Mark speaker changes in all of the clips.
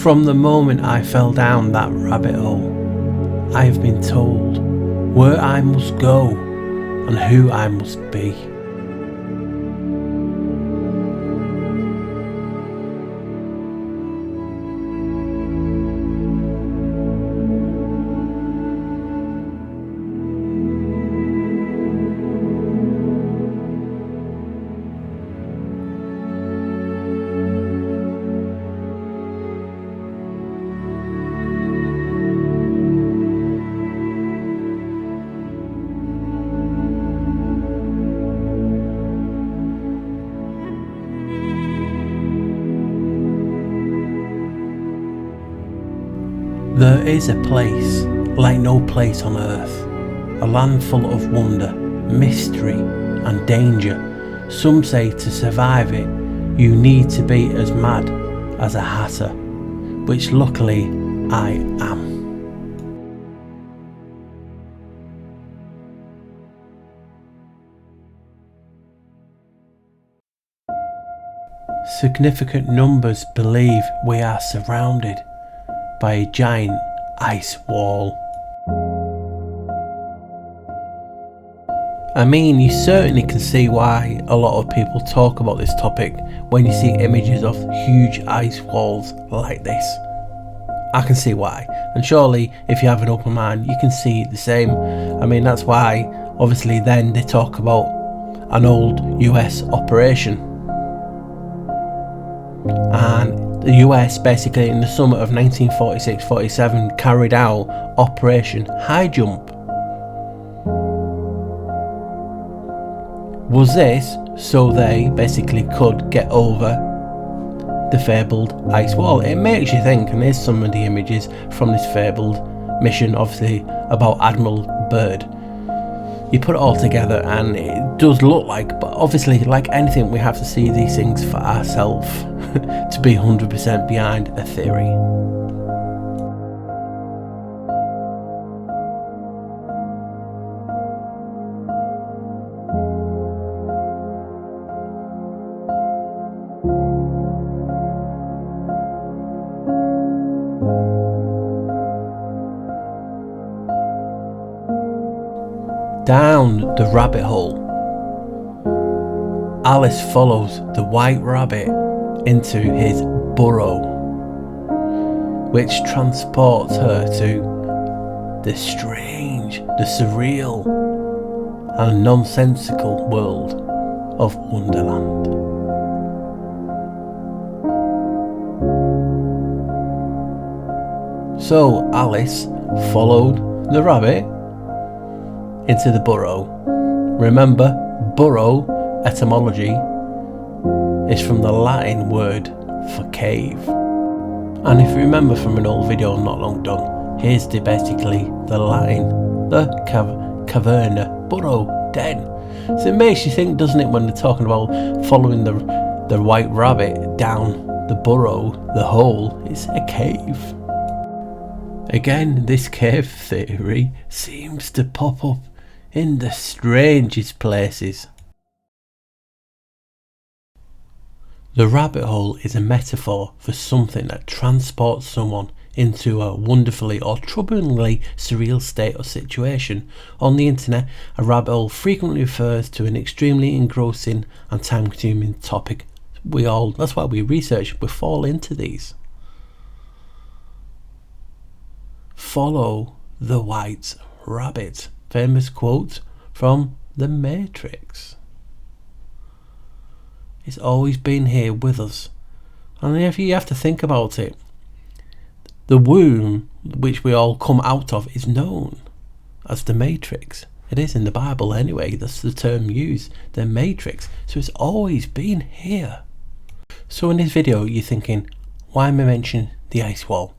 Speaker 1: From the moment I fell down that rabbit hole, I have been told where I must go and who I must be. There is a place like no place on earth, a land full of wonder, mystery and danger. Some say to survive it you need to be as mad as a hatter, which luckily I am. Significant numbers believe we are surrounded by a giant ice wall. I mean, you certainly can see why a lot of people talk about this topic when you see images of huge ice walls like this. I can see why, and surely if you have an open mind you can see it the same. I mean, that's why obviously then they talk about an old US operation, and the US basically in the summer of 1946-47 carried out Operation High Jump. Was this so they basically could get over the fabled ice wall? It makes you think, and here's some of the images from this fabled mission, obviously about Admiral Byrd. You put it all together and it does look like, but obviously like anything we have to see these things for ourselves to be 100% behind a theory. Down the rabbit hole, Alice follows the white rabbit into his burrow, which transports her to the strange, the surreal and nonsensical world of Wonderland. So Alice followed the rabbit into the burrow. Remember, burrow etymology is from the Latin word for cave. And if you remember from an old video not long done, here's basically the Latin, the caverna, burrow, den. So it makes you think, doesn't it, when they're talking about following the white rabbit down the burrow, the hole, it's a cave. Again, this cave theory seems to pop up in the strangest places. The rabbit hole is a metaphor for something that transports someone into a wonderfully or troublingly surreal state or situation. On the internet, a rabbit hole frequently refers to an extremely engrossing and time-consuming topic. That's why we research, we fall into these. Follow the white rabbit. Famous quote from The Matrix. It's always been here with us. And if you have to think about it, the womb which we all come out of is known as the Matrix. It is in the Bible anyway, that's the term used, the Matrix. So it's always been here. So in this video you're thinking, why am I mentioning the ice wall?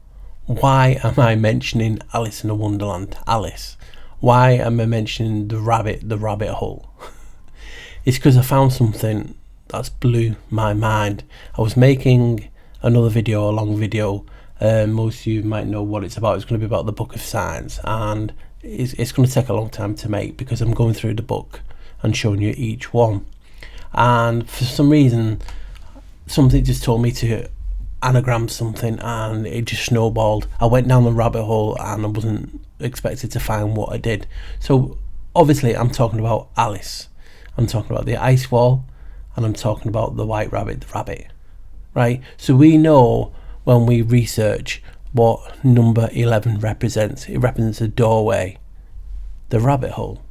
Speaker 1: Why am I mentioning Alice in the Wonderland? Alice. Why am I mentioning the rabbit hole? It's because I found something that's blew my mind. I was making another video, a long video. Most of you might know what it's about. It's going to be about the Book of Signs, and it's going to take a long time to make because I'm going through the book and showing you each one. And for some reason, something just told me to anagram something and it just snowballed. I went down the rabbit hole and I wasn't expected to find what I did. So obviously I'm talking about Alice, I'm talking about the ice wall, and I'm talking about the white rabbit, the rabbit, right? So we know when we research what number 11 represents. It represents a doorway, the rabbit hole.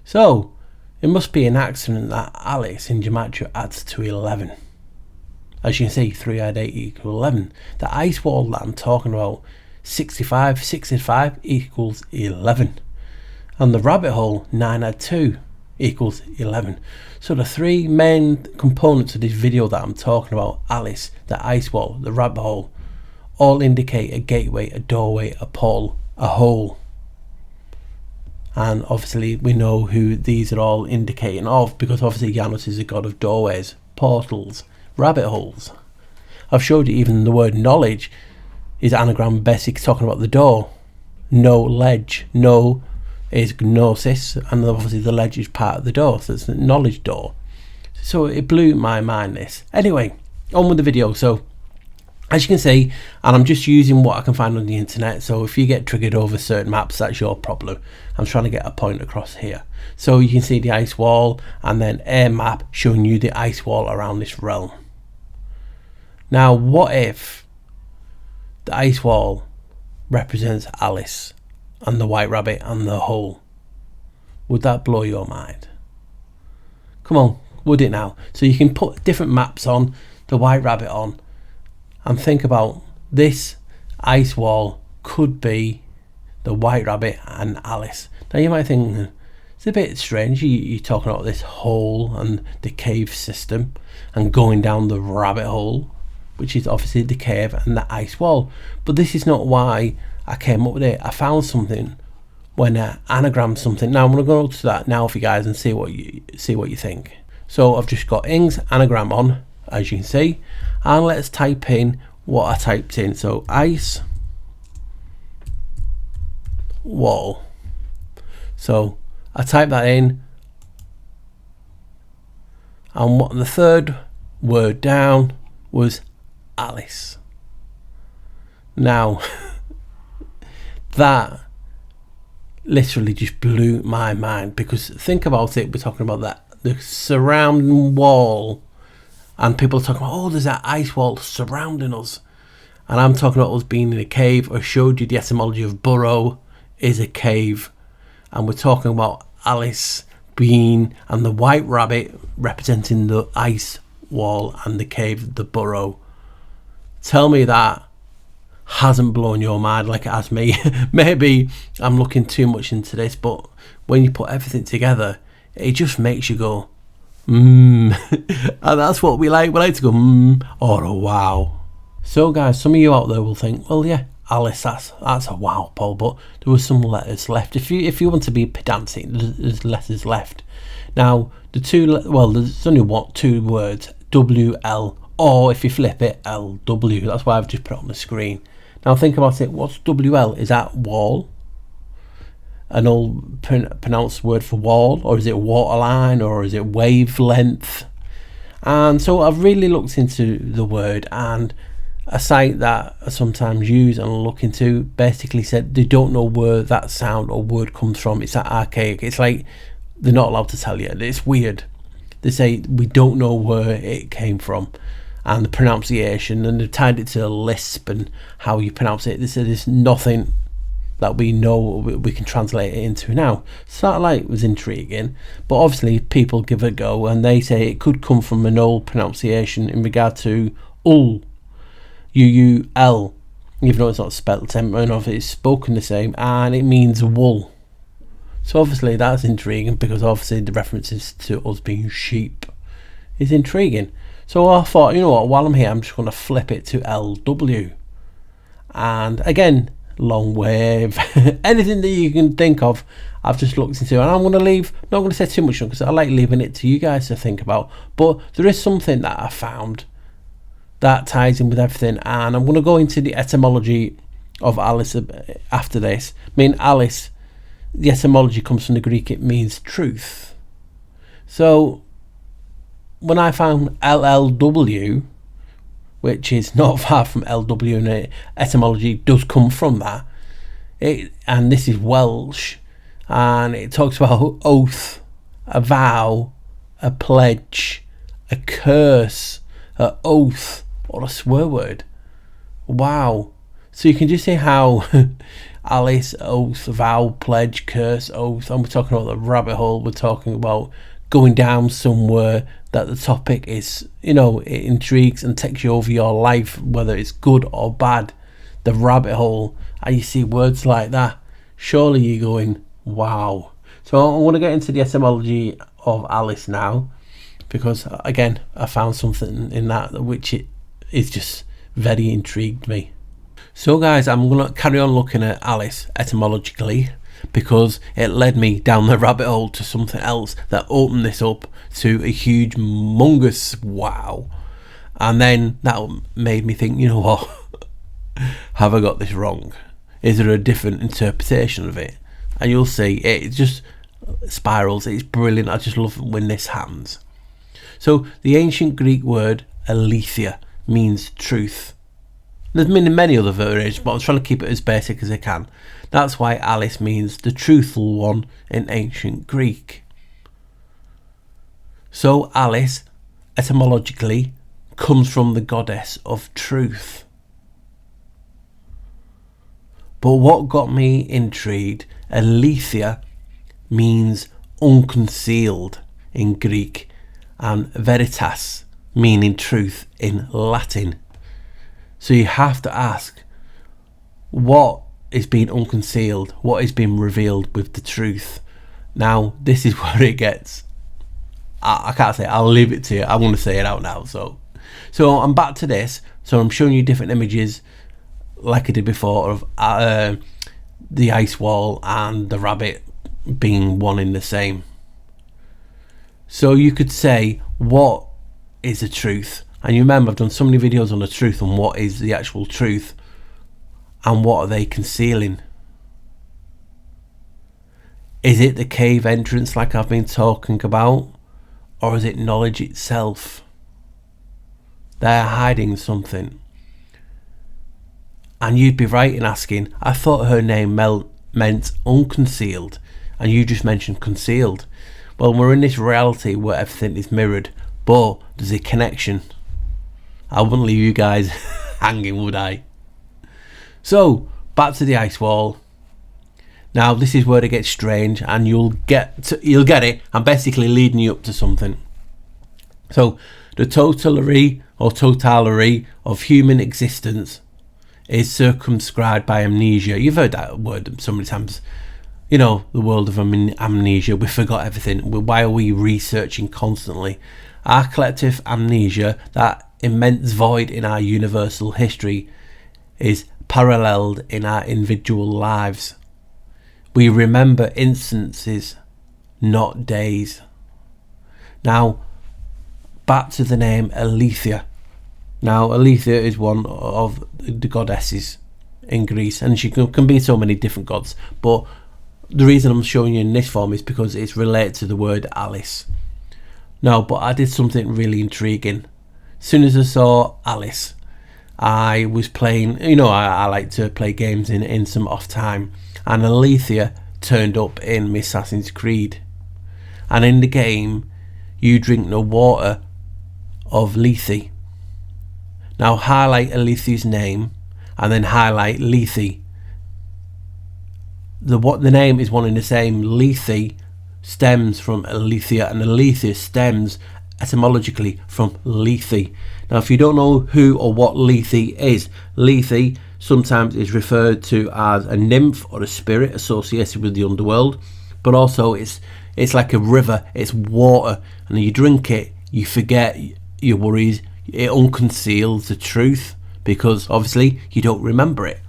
Speaker 1: So it must be an accident that Alice in gematria adds to 11. As you can see, 3 add 8 equals 11. The ice wall that I'm talking about, 65 equals 11. And the rabbit hole, 9 add 2 equals 11. So the three main components of this video that I'm talking about, Alice, the ice wall, the rabbit hole, all indicate a gateway, a doorway, a portal, a hole. And obviously we know who these are all indicating of, because obviously Janus is a god of doorways, portals, rabbit holes. I've showed you even the word knowledge is anagram basic, talking about the door. No ledge, no is gnosis, and obviously the ledge is part of the door, so it's the knowledge door. So it blew my mind, this. Anyway, on with the video. So as you can see, and I'm just using what I can find on the internet, so if you get triggered over certain maps, that's your problem. I'm trying to get a point across here. So you can see the ice wall and then a map showing you the ice wall around this realm. Now what if the ice wall represents Alice and the white rabbit and the hole? Would that blow your mind? Come on, would it now? So you can put different maps on, the white rabbit on, and think about this ice wall could be the white rabbit and Alice. Now you might think it's a bit strange, you're talking about this hole and the cave system and going down the rabbit hole, which is obviously the cave and the ice wall. But this is not why I came up with it. I found something when I anagrammed something. Now I'm going to go to that now for you guys and see what you think. So I've just got Ing's anagram on, as you can see, and let's type in what I typed in. So ice wall. So I typed that in, and what the third word down was Alice. Now that literally just blew my mind, because think about it, we're talking about that the surrounding wall, and people are talking about, oh, there's that ice wall surrounding us, and I'm talking about us being in a cave. I showed you the etymology of burrow is a cave, and we're talking about Alice being and the white rabbit representing the ice wall and the cave, the burrow. Tell me that hasn't blown your mind like it has me. Maybe I'm looking too much into this, but when you put everything together, it just makes you go and that's what we like. We like to go or a wow. So guys, some of you out there will think, well, yeah, Alice, that's a wow, Paul, but there were some letters left. If you want to be pedantic, there's letters left. Now the there's only two words, WL, or if you flip it, LW. That's why I've just put it on the screen. Now think about it. What's WL? Is that wall? An old pronounced word for wall, or is it waterline, or is it wavelength? And so I've really looked into the word, and a site that I sometimes use and look into basically said they don't know where that sound or word comes from. It's that archaic. It's like they're not allowed to tell you. It's weird. They say we don't know where it came from, and the pronunciation, and they've tied it to a lisp and how you pronounce it. They said there's nothing that we know we can translate it into now. Satellite was intriguing, but obviously people give it a go, and they say it could come from an old pronunciation in regard to ul, UUL, even though it's not spelled the same, and it's spoken the same, and it means wool. So obviously that's intriguing, because obviously the references to us being sheep is intriguing. So I thought, you know what, while I'm here, I'm just going to flip it to LW. And again, long wave, anything that you can think of, I've just looked into. And I'm going to leave, not going to say too much, because I like leaving it to you guys to think about. But there is something that I found that ties in with everything. And I'm going to go into the etymology of Alice after this. I mean, Alice, the etymology comes from the Greek, it means truth. So when I found LLW, which is not far from LW, and etymology does come from that. And this is Welsh, and it talks about oath, a vow, a pledge, a curse, a oath, or a swear word. Wow. So you can just see how Alice, oath, vow, pledge, curse, oath, and we're talking about the rabbit hole, we're talking about going down somewhere that the topic is, it intrigues and takes you over your life, whether it's good or bad. The rabbit hole, and you see words like that, surely you're going, wow. So I want to get into the etymology of Alice now, because again, I found something in that which it is just very intrigued me. So guys, I'm going to carry on looking at Alice etymologically, because it led me down the rabbit hole to something else that opened this up to a huge, humongous wow. And then that made me think, you know what, have I got this wrong? Is there a different interpretation of it? And you'll see, it just spirals. It's brilliant. I just love when this happens. So the ancient Greek word aletheia means truth. There's many other variations, but I'm trying to keep it as basic as I can. That's why Alice means the truthful one in ancient Greek. So Alice, etymologically, comes from the goddess of truth. But what got me intrigued, aletheia means unconcealed in Greek, and veritas meaning truth in Latin. So you have to ask, what is being unconcealed? What is being revealed with the truth? Now, this is where it gets, I can't say it, I'll leave it to you. I want to say it out now. So I'm back to this. So I'm showing you different images like I did before of the ice wall and the rabbit being one in the same. So you could say, what is the truth? And you remember, I've done so many videos on the truth and what is the actual truth and what are they concealing. Is it the cave entrance like I've been talking about, or is it knowledge itself? They're hiding something. And you'd be right in asking, I thought her name meant unconcealed, and you just mentioned concealed. Well, we're in this reality where everything is mirrored, but there's a connection. I wouldn't leave you guys hanging, would I? So, back to the ice wall. Now, this is where it gets strange, and you'll get it. I'm basically leading you up to something. So, the totality of human existence is circumscribed by amnesia. You've heard that word so many times. The world of amnesia. We forgot everything. Why are we researching constantly? Our collective amnesia, that immense void in our universal history, is paralleled in our individual lives. We remember instances, not days. Now, back to the name Aletheia. Now, Aletheia is one of the goddesses in Greece, and she can be so many different gods, but the reason I'm showing you in this form is because it's related to the word Alice. No, but I did something really intriguing. As soon as I saw Alice, I was playing, I like to play games in some off time, and Aletheia turned up in Assassin's Creed. And in the game, you drink the water of Lethe. Now highlight Alethea's name, and then highlight Lethe. The name is one and the same. Lethe stems from Aletheia, and Aletheia stems etymologically from Lethe. Now, if you don't know who or what Lethe is, Lethe sometimes is referred to as a nymph or a spirit associated with the underworld, but also it's like a river. It's water, and you drink it, you forget your worries. It unconceals the truth because obviously you don't remember it.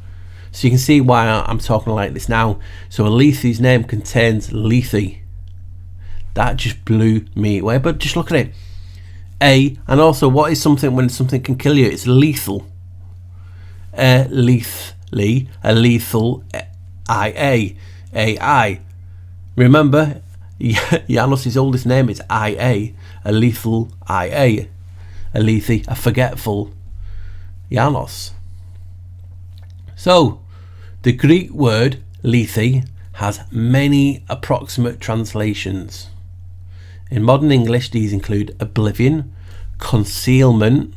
Speaker 1: So you can see why I'm talking like this now. So Alethea's name contains Lethe. That just blew me away. But just look at it. And also, what is something when something can kill you? It's lethal. Lethally, a lethal, I-A. Remember, Janos' oldest name is I-A, a lethal I-A. Aletheia, a forgetful. Janos. So, the Greek word lethe has many approximate translations. In modern English, these include oblivion, concealment,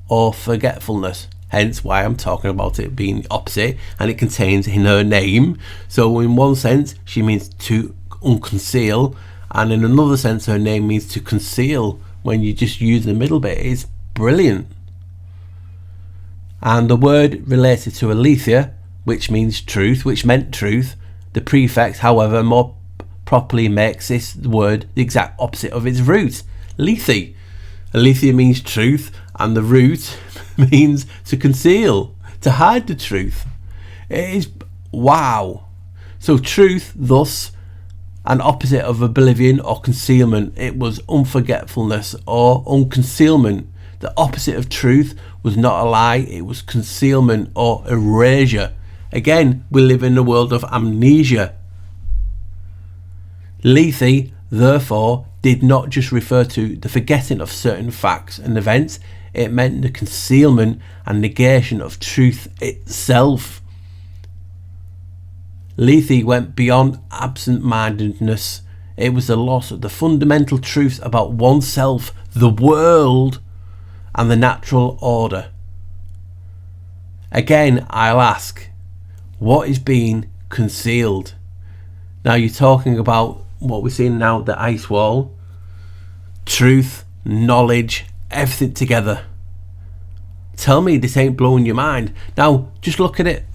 Speaker 1: or forgetfulness. Hence why I'm talking about it being the opposite, and it contains in her name. So in one sense, she means to unconceal, and in another sense, her name means to conceal. When you just use the middle bit, it's brilliant. And the word related to aletheia, which means truth, which meant truth. The prefix, however, more properly makes this word the exact opposite of its root, lethe. Aletheia means truth, and the root means to conceal, to hide the truth. It is wow. So truth, thus, an opposite of oblivion or concealment. It was unforgetfulness or unconcealment. The opposite of truth was not a lie, it was concealment or erasure. Again, we live in a world of amnesia. Lethe, therefore, did not just refer to the forgetting of certain facts and events, it meant the concealment and negation of truth itself. Lethe went beyond absent-mindedness. It was the loss of the fundamental truths about oneself, the world, and the natural order. Again, I'll ask, what is being concealed? Now you're talking about what we're seeing now, the ice wall, truth, knowledge, everything together. Tell me this ain't blowing your mind. Now just look at it.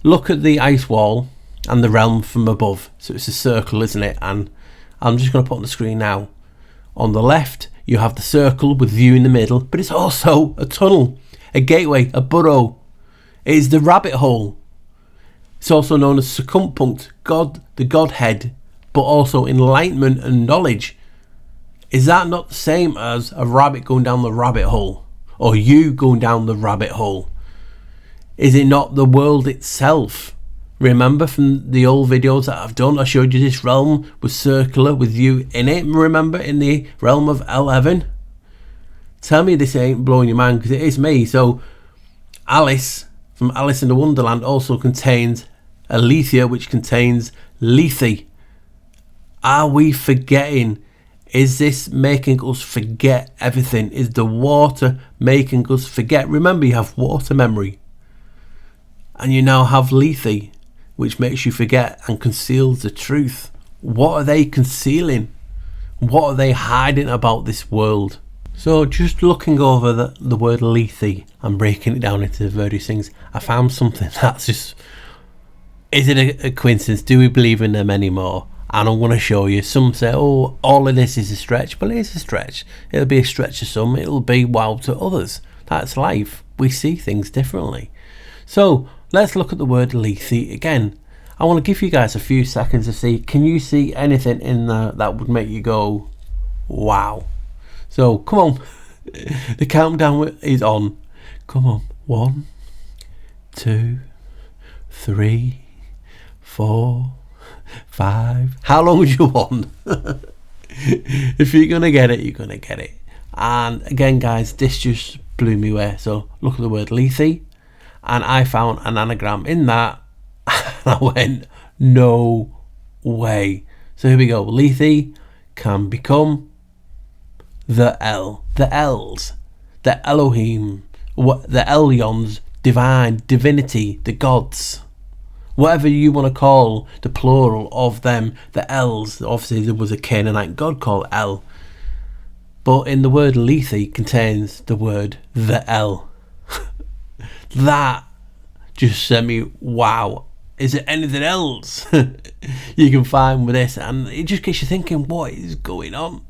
Speaker 1: Look at the ice wall and the realm from above. So it's a circle, isn't it? And I'm just going to put on the screen now. On the left you have the circle with you in the middle, but it's also a tunnel, a gateway, a burrow. It is the rabbit hole. It's also known as circumpunct, God, the Godhead, but also enlightenment and knowledge. Is that not the same as a rabbit going down the rabbit hole, or you going down the rabbit hole? Is it not the world itself? Remember from the old videos that I've done, I showed you this realm was circular with you in it. Remember, in the realm of L11? Tell me this ain't blowing your mind, because it is me. So Alice from Alice in the Wonderland also contains aletheia, which contains lethe. Are we forgetting? Is this making us forget everything? Is the water making us forget? Remember, you have water memory, and you now have lethe, which makes you forget and conceals the truth. What are they concealing? What are they hiding about this world? So just looking over the word lethe and breaking it down into various things, I found something that's just, is it a coincidence? Do we believe in them anymore? And I'm going to show you. Some say, oh, all of this is a stretch. But it is a stretch. It'll be a stretch to some, it'll be wow to others. That's life. We see things differently. So let's look at the word lethe again. I want to give you guys a few seconds to see, can you see anything in there that would make you go wow? So come on, the countdown is on. Come on, 1, 2, 3, 4, 5. How long would you want? If you're gonna get it, you're gonna get it. And again, guys, this just blew me away. So look at the word lethe, and I found an anagram in that, and I went, no way. So here we go. Lethe can become the L, the L's, the Elohim, the Elyons, divine, divinity, the gods, whatever you want to call the plural of them, the L's. Obviously there was a Canaanite god called El, but in the word lethe contains the word the L. That just sent me wow. Is there anything else you can find with this? And it just gets you thinking, what is going on?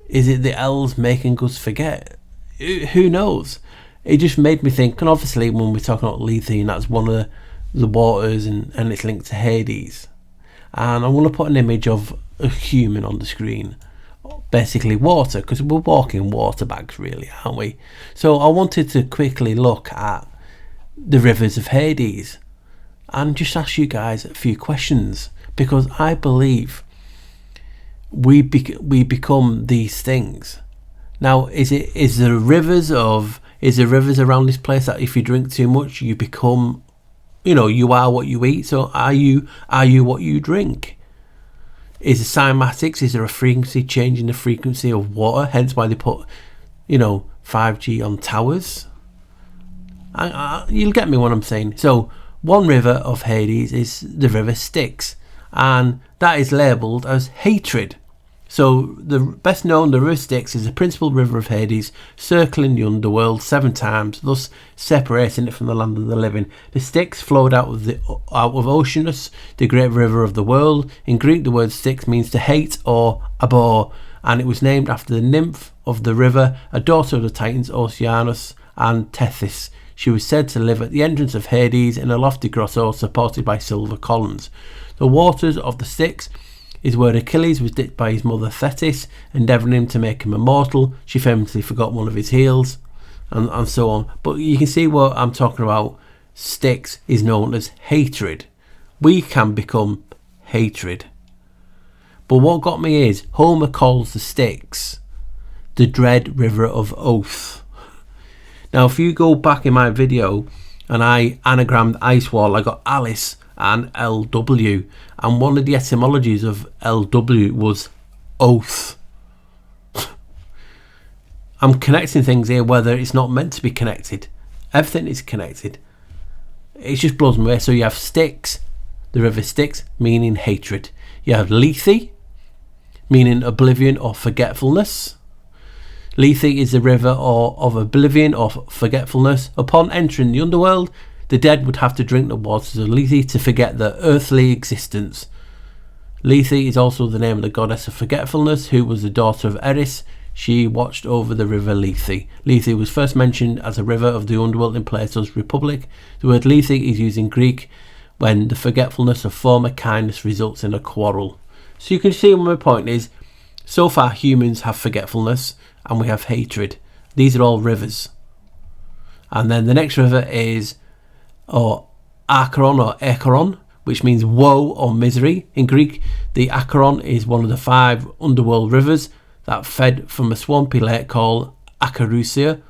Speaker 1: Is it the L's making us forget? Who knows? It just made me think, and obviously when we're talking about lethe, and that's one of the waters, and it's linked to Hades. And I want to put an image of a human on the screen, basically water, because we're walking water bags really, aren't we? So I wanted to quickly look at the rivers of Hades and just ask you guys a few questions, because I believe we become these things. Now, is the rivers of Is there rivers around this place that if you drink too much, you become, you are what you eat? So are you what you drink? Is there cymatics? Is there a frequency change in the frequency of water? Hence why they put, 5G on towers. You'll get me what I'm saying. So one river of Hades is the river Styx, and that is labelled as hatred. So the best known, the river Styx, is the principal river of Hades, circling the underworld 7 times, thus separating it from the land of the living. The Styx flowed out of Oceanus, the great river of the world. In Greek, the word Styx means to hate or abhor, and it was named after the nymph of the river, a daughter of the Titans Oceanus and Tethys. She was said to live at the entrance of Hades in a lofty grotto supported by silver columns. The waters of the Styx is where Achilles was dipped by his mother Thetis, endeavouring him to make him immortal. She famously forgot one of his heels, and so on. But you can see what I'm talking about. Styx is known as hatred. We can become hatred. But what got me is Homer calls the Styx the dread river of oath. Now, if you go back in my video and I anagrammed ice wall, I got Alice and LW, and one of the etymologies of LW was oath. I'm connecting things here whether it's not meant to be connected. Everything is connected. It just blows me away. So you have Styx, the river Styx, meaning hatred. You have Lethe, meaning oblivion or forgetfulness. Lethe is the river of oblivion or forgetfulness. Upon entering the underworld, the dead would have to drink the waters of Lethe to forget their earthly existence. Lethe is also the name of the goddess of forgetfulness, who was the daughter of Eris. She watched over the river Lethe. Lethe was first mentioned as a river of the underworld in Plato's Republic. The word Lethe is used in Greek when the forgetfulness of former kindness results in a quarrel. So you can see what my point is. So far humans have forgetfulness and we have hatred. These are all rivers. And then the next river is Acheron or Acheron, which means woe or misery. In Greek, the Acheron is one of the 5 underworld rivers that fed from a swampy lake called Acherusia.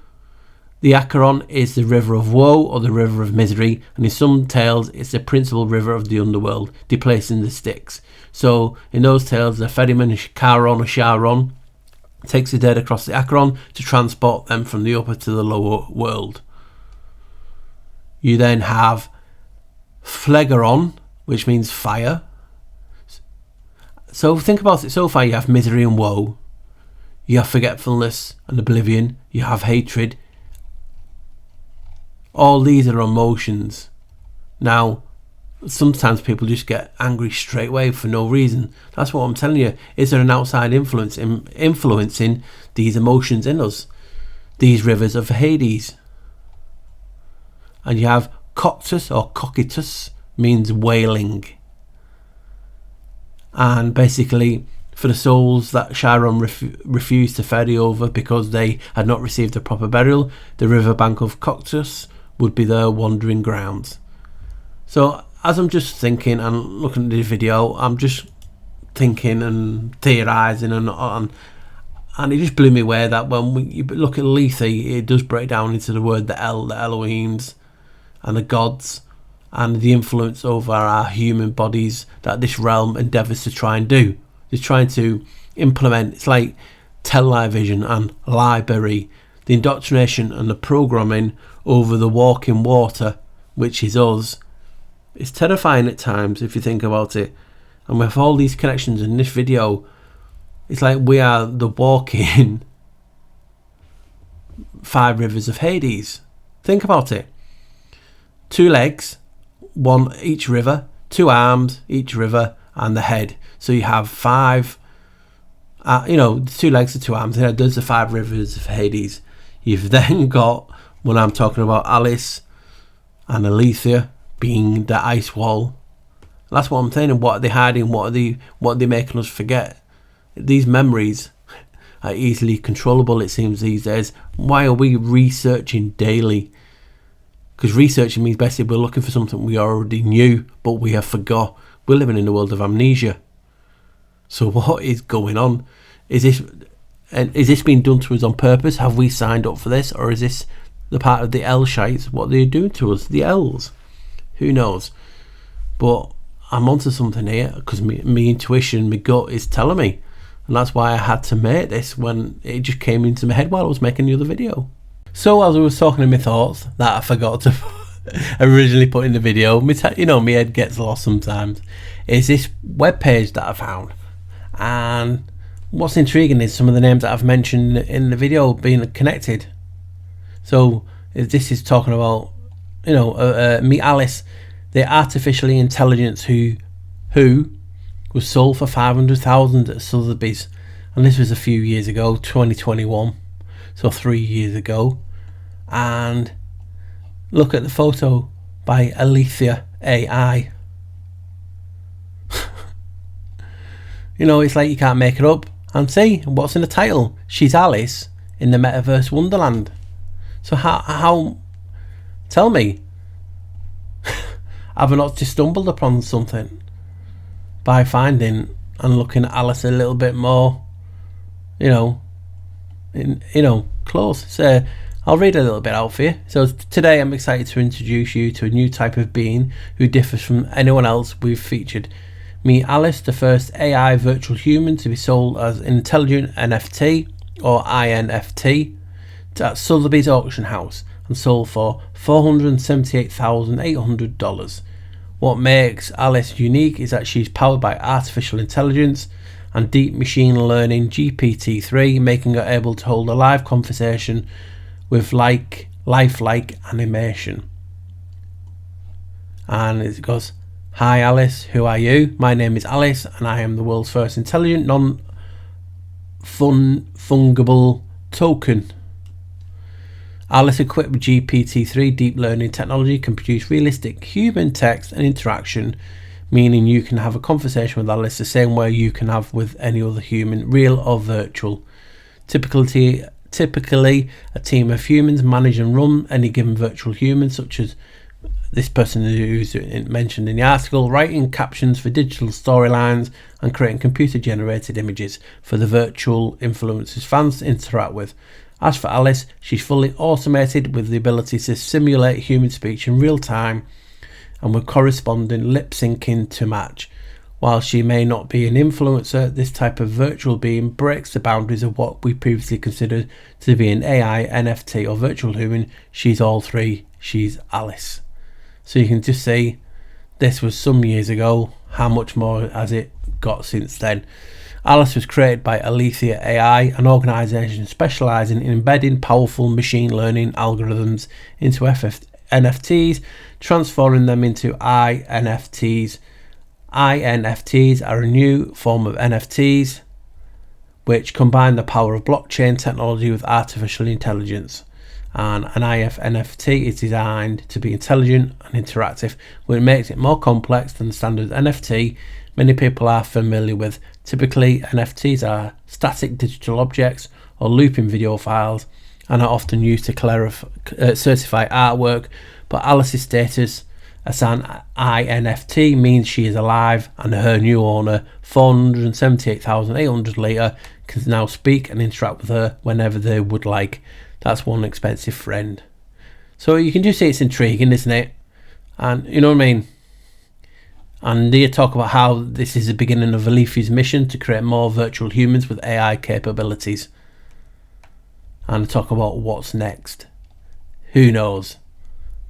Speaker 1: The Acheron is the river of woe or the river of misery, and in some tales it's the principal river of the underworld, displacing the Styx. So in those tales, the ferryman Charon or Charon takes the dead across the Acheron to transport them from the upper to the lower world. You then have Phlegeron, which means fire. So think about it. So far you have misery and woe. You have forgetfulness and oblivion. You have hatred. All these are emotions. Now, sometimes people just get angry straight away for no reason. That's what I'm telling you. Is there an outside influence influencing these emotions in us? These rivers of Hades. And you have Coctus or Cocytus, means wailing. And basically, for the souls that Chiron refused to ferry over because they had not received a proper burial, the riverbank of Coctus would be their wandering grounds. So as I'm just thinking and looking at the video, I'm just thinking and theorising and it just blew me away that when you look at Lethe, it does break down into the word the Elohims and the gods and the influence over our human bodies that this realm endeavours to try and do. It's trying to implement, it's like television and library, the indoctrination and the programming over the walking water, which is us. It's terrifying at times if you think about it. And with all these connections in this video, it's like we are the walking 5 rivers of Hades. Think about it. 2 legs, one each river, 2 arms each river, and the head. So you have 5, 2 legs and 2 arms. There's the 5 rivers of Hades. You've then got, when I'm talking about Alice and Aletheia being the ice wall. That's what I'm saying. And what are they hiding? What are they making us forget? These memories are easily controllable, it seems, these days. Why are we researching daily? Because researching means basically we're looking for something we already knew, but we have forgot. We're living in a world of amnesia. So what is going on? Is this being done to us on purpose? Have we signed up for this, or is this the part of the L-shites, what they're doing to us, the L's. Who knows? But I'm onto something here, because me intuition, my gut is telling me. And that's why I had to make this when it just came into my head while I was making the other video. So as I was talking in my thoughts, that I forgot to originally put in the video, my head gets lost sometimes, is this webpage that I found. And what's intriguing is some of the names that I've mentioned in the video being connected. So this is talking about, Meet Alice, the artificially intelligence who was sold for 500,000 at Sotheby's, and this was a few years ago, 2021, so 3 years ago. And look at the photo by Anomaly AI. It's like you can't make it up. And see what's in the title. She's Alice in the metaverse Wonderland. So how tell me, have I not just stumbled upon something by finding and looking at Alice a little bit more, close? So I'll read a little bit out for you. So today I'm excited to introduce you to a new type of being who differs from anyone else we've featured. Meet Alice, the first AI virtual human to be sold as intelligent NFT or INFT at Sotheby's auction house and sold for $478,800. What makes Alice unique is that she's powered by artificial intelligence and deep machine learning GPT-3, making her able to hold a live conversation with lifelike animation. And it goes, "Hi Alice, who are you? My name is Alice and I am the world's first intelligent non-fungible token. Alice, equipped with GPT-3 deep learning technology, can produce realistic human text and interaction, meaning you can have a conversation with Alice the same way you can have with any other human, real or virtual. Typically, a team of humans manage and run any given virtual human, such as this person who's mentioned in the article, writing captions for digital storylines and creating computer-generated images for the virtual influencers fans to interact with. As for Alice, she's fully automated with the ability to simulate human speech in real time and with corresponding lip syncing to match. While she may not be an influencer, this type of virtual being breaks the boundaries of what we previously considered to be an AI, NFT or virtual human. She's all three. She's Alice." So you can just see this was some years ago. How much more has it got since then? Alice was created by Anomaly AI, an organisation specialising in embedding powerful machine learning algorithms into NFTs, transforming them into INFTs. INFTs are a new form of NFTs which combine the power of blockchain technology with artificial intelligence. And an NFT is designed to be intelligent and interactive, which makes it more complex than the standard NFT many people are familiar with. Typically, NFTs are static digital objects or looping video files and are often used to certify artwork, but Alice's status as an INFT means she is alive and her new owner, 478,800 later, can now speak and interact with her whenever they would like. That's one expensive friend. So you can just see it's intriguing, isn't it? And you know what I mean? And they talk about how this is the beginning of Alephi's mission to create more virtual humans with AI capabilities. And talk about what's next. Who knows?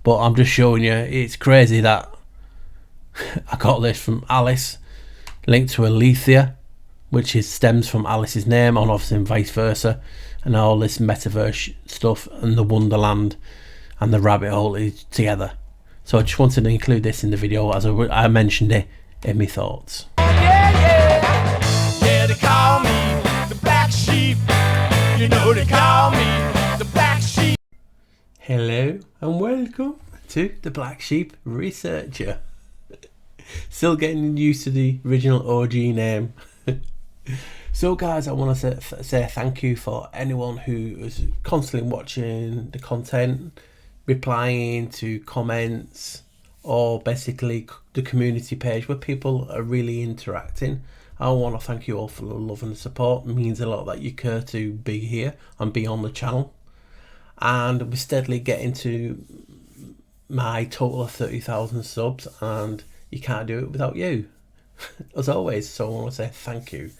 Speaker 1: But I'm just showing you, it's crazy that I got this from Alice, linked to Alethea, which stems from Alice's name, and obviously vice versa, and all this metaverse stuff and the Wonderland and the rabbit hole is together. So I just wanted to include this in the video as I mentioned it in my thoughts.
Speaker 2: Yeah, they call me the Black Sheep. You know they call me the Black Sheep.
Speaker 1: Hello and welcome to the Black Sheep Researcher. Still getting used to the original OG name. So guys, I want to say thank you for anyone who is constantly watching the content, replying to comments, or basically the community page where people are really interacting. I want to thank you all for the love and the support. It means a lot that you care to be here and be on the channel. and we're steadily getting to my total of 30,000 subs, and you can't do it without you, as always. So I want to say thank you.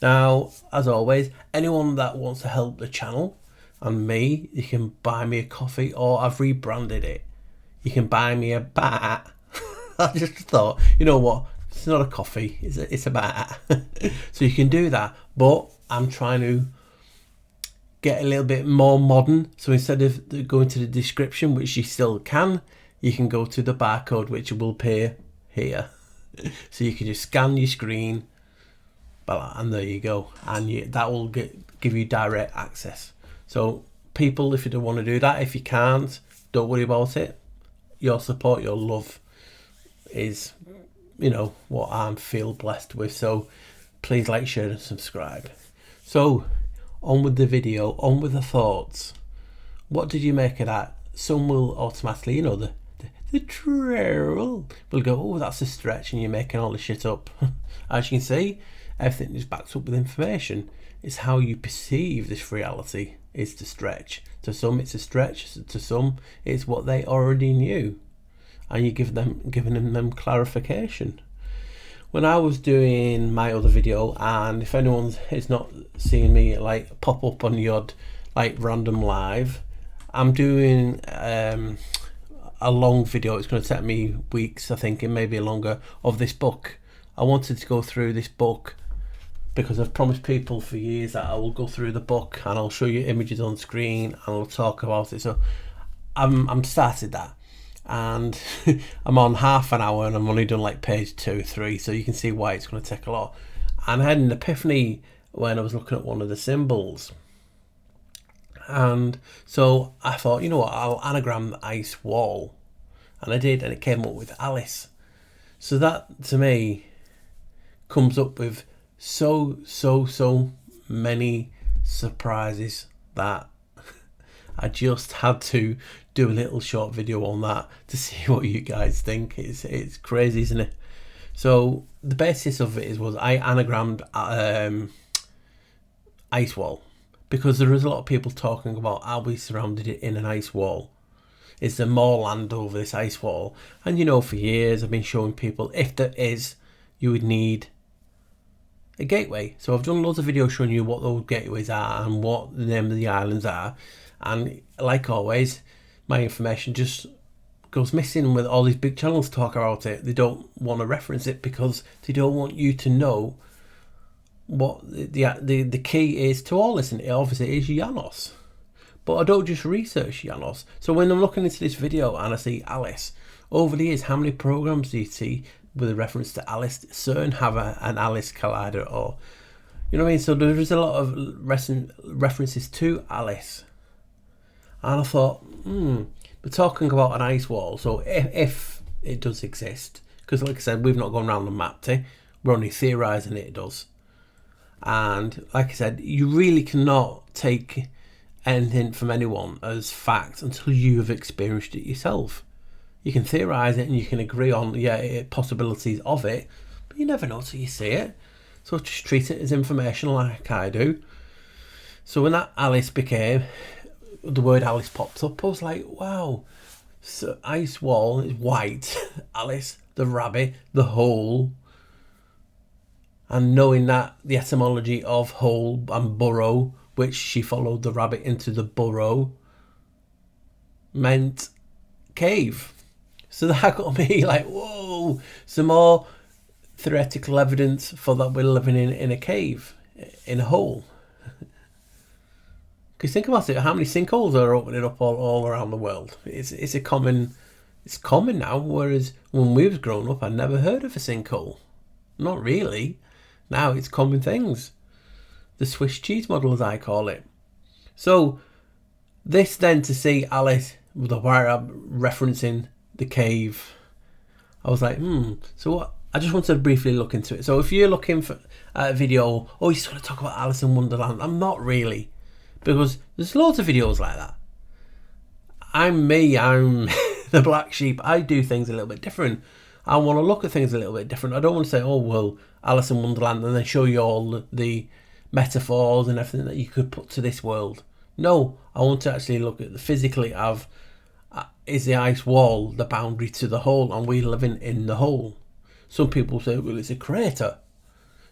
Speaker 1: Now, as always, anyone that wants to help the channel and me, you can buy me a coffee, or I've rebranded it. You can buy me a bat. I just thought, you know what? It's not a coffee. It's a bat. So you can do that. But I'm trying to get a little bit more modern. So instead of going to the description, which you still can, you can go to the barcode, which will appear here. So you can just scan your screen, and there you go, and that will give you direct access. So people, if you don't want to do that, if you can't, don't worry about it. Your support, your love is, what I feel blessed with. So please like, share and subscribe. So on with the video, on with the thoughts. What did you make of that? Some will automatically, the troll will go, oh, that's a stretch, and you're making all this shit up. As you can see, everything is backed up with information. It's how you perceive this reality is the stretch. To some it's a stretch, to some it's what they already knew, and you giving them clarification. When I was doing my other video, and if anyone is not seeing me like pop up on the odd like random live, I'm doing a long video. It's going to take me weeks, I think, and maybe longer, of this book. I wanted to go through this book because I've promised people for years that I will go through the book and I'll show you images on screen and I'll talk about it. So I'm started that, and I'm on half an hour and I'm only done like page 2, 3, so you can see why it's going to take a lot. And I had an epiphany when I was looking at one of the symbols, and so I thought, you know what, I'll anagram the ice wall, and I did, and it came up with Alice. So that to me comes up with so many surprises that I just had to do a little short video on that to see what you guys think. It's crazy, isn't it? So the basis of it was I anagrammed ice wall, because there is a lot of people talking about how we surrounded it in an ice wall. Is there more land over this ice wall? And for years I've been showing people, if there is, you would need a gateway. So I've done loads of videos showing you what those gateways are and what the name of the islands are. And like always, my information just goes missing with all these big channels talk about it. They don't want to reference it because they don't want you to know what the key is to all this. And it obviously is Janos. But I don't just research Janos. So when I'm looking into this video and I see Alice, over the years, how many programs do you see with a reference to Alice? CERN have an Alice collider, or you know what I mean? So there is a lot of references to Alice. And I thought, we're talking about an ice wall. So if it does exist, because like I said, we've not gone around and mapped it, we're only theorising it does. And like I said, you really cannot take anything from anyone as fact until you have experienced it yourself. You can theorise it and you can agree on possibilities of it, but you never know till you see it. So just treat it as information like I do. So when that Alice the word Alice popped up, I was like, wow. So ice wall is white. Alice, the rabbit, the hole. And knowing that the etymology of hole and burrow, which she followed the rabbit into the burrow, meant cave. So that got me like, whoa, some more theoretical evidence for that we're living in a cave, in a hole. Because think about it, how many sinkholes are opening up all around the world? It's common now, whereas when we was growing up, I never heard of a sinkhole. Not really. Now it's common things. The Swiss cheese model, as I call it. So this then, to see Alice with the wire referencing the cave, I was like, so what? I just wanted to briefly look into it. So if you're looking for a video, oh, you're just going to talk about Alice in Wonderland, I'm not really, because there's loads of videos like that. I'm the black sheep. I do things a little bit different. I want to look at things a little bit different. I don't want to say, oh, well, Alice in Wonderland, and then show you all the metaphors and everything that you could put to this world. No, I want to actually look at the physically of, is the ice wall the boundary to the hole, and we living in the hole? Some people say, well, it's a crater.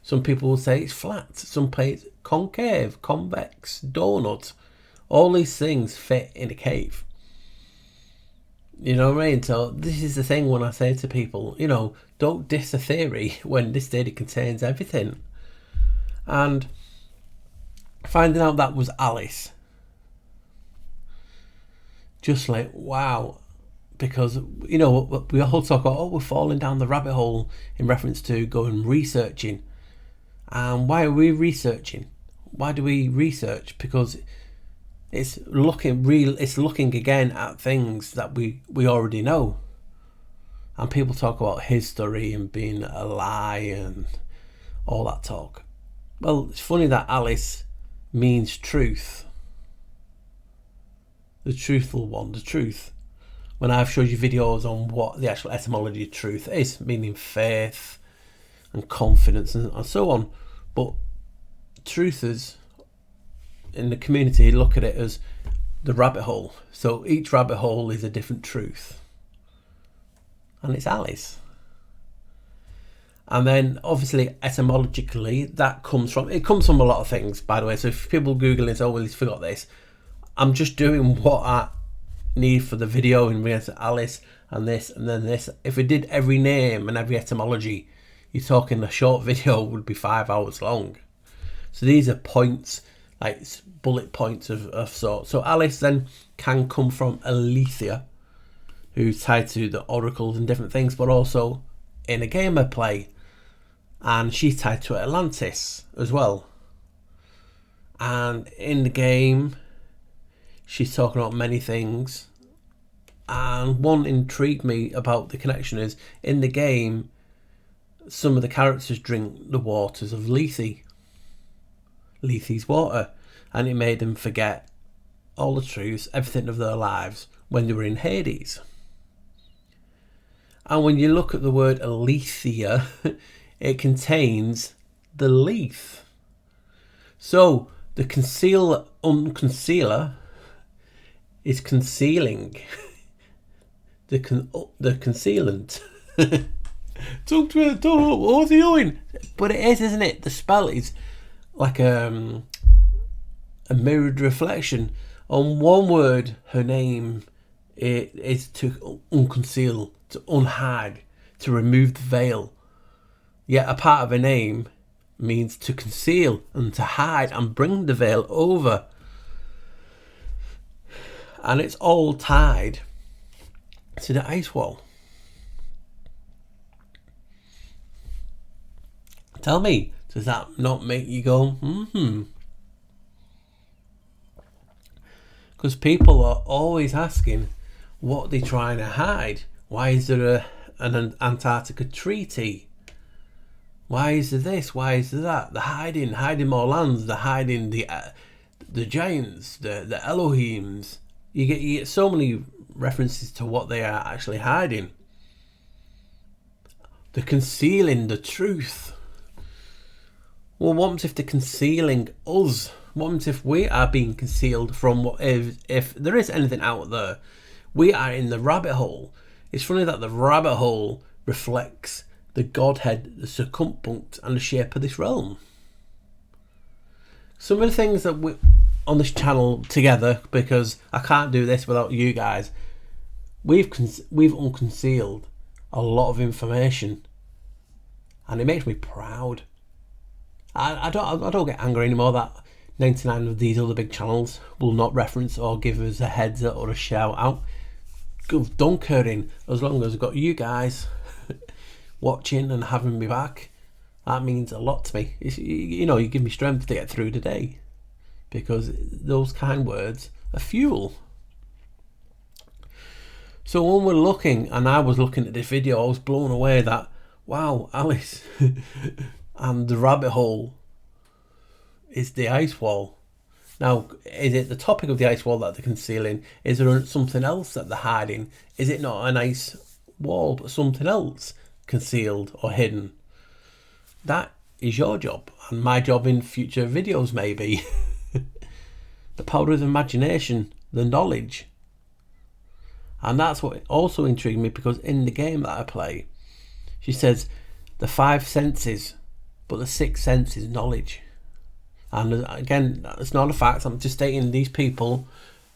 Speaker 1: Some people will say it's flat. Some say it's concave, convex, donut. All these things fit in a cave. You know what I mean? So this is the thing when I say to people, don't diss a theory when this theory contains everything. And finding out that was Alice, just like, wow. Because, we all talk about, we're falling down the rabbit hole in reference to going researching. And why are we researching? Why do we research? Because it's looking again at things that we already know. And people talk about history and being a lie and all that talk. Well, it's funny that Alice means truth. The truthful one, the truth. When I've showed you videos on what the actual etymology of truth is, meaning faith and confidence and so on. But truthers in the community look at it as the rabbit hole. So each rabbit hole is a different truth. And it's Alice. And then obviously etymologically that comes from a lot of things, by the way. So if people Google it, well, he's forgot this. I'm just doing what I need for the video in regards to Alice and this and then this. If we did every name and every etymology, you're talking a short video would be 5 hours long. So these are points, like bullet points of sorts. So Alice then can come from Aletheia, who's tied to the oracles and different things, but also in a gamer play. And she's tied to Atlantis as well. And in the game, she's talking about many things. And one intrigued me about the connection is, in the game, some of the characters drink the waters of Lethe. Lethe's water. And it made them forget all the truths, everything of their lives when they were in Hades. And when you look at the word Aletheia, it contains the leaf. So the unconcealer is concealing the concealant. Talk to it, what's he doing? But it is, isn't it? The spell is like a mirrored reflection. On one word, her name is to unconceal, to unhide, to remove the veil. Yet a part of her name means to conceal and to hide and bring the veil over. And it's all tied to the ice wall. Tell me, does that not make you go, Because people are always asking what they're trying to hide. Why is there an Antarctica treaty? Why is there this? Why is there that? They're hiding more lands. They're hiding the giants, the Elohims. You get so many references to what they are actually hiding. They're concealing the truth. Well, what if they're concealing us? What if we are being concealed from what if there is anything out there? We are in the rabbit hole. It's funny that the rabbit hole reflects the Godhead, the circumpunct, and the shape of this realm. Some of the things that we on this channel together, because I can't do this without you guys, we've unconcealed a lot of information, and it makes me proud. I don't get angry anymore that 99 of these other big channels will not reference or give us a heads up or a shout out. Don't care in, as long as I've got you guys watching and having me back. That means a lot to me. You give me strength to get through the day, because those kind words are fuel. So when we're looking, and I was looking at this video, I was blown away that, wow, Alice and the rabbit hole is the ice wall. Now, is it the topic of the ice wall that they're concealing? Is there something else that they're hiding? Is it not an ice wall, but something else concealed or hidden? That is your job, and my job in future videos maybe. the power of the imagination, the knowledge. And that's what also intrigued me, because in the game that I play, she says the 5 senses, but the 6th sense is knowledge. And again, it's not a fact. I'm just stating these people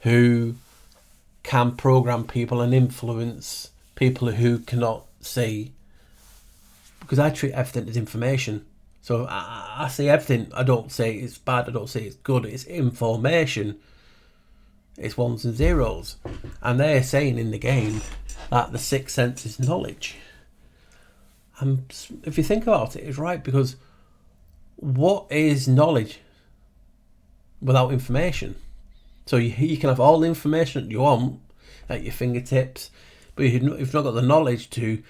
Speaker 1: who can program people and influence people who cannot see. Because I treat everything as information. So I see everything. I don't say it's bad. I don't say it's good. It's information. It's ones and zeros. And they're saying in the game that the 6th sense is knowledge. And if you think about it, it's right, because what is knowledge without information? So you can have all the information that you want at your fingertips, but if you've not got the knowledge to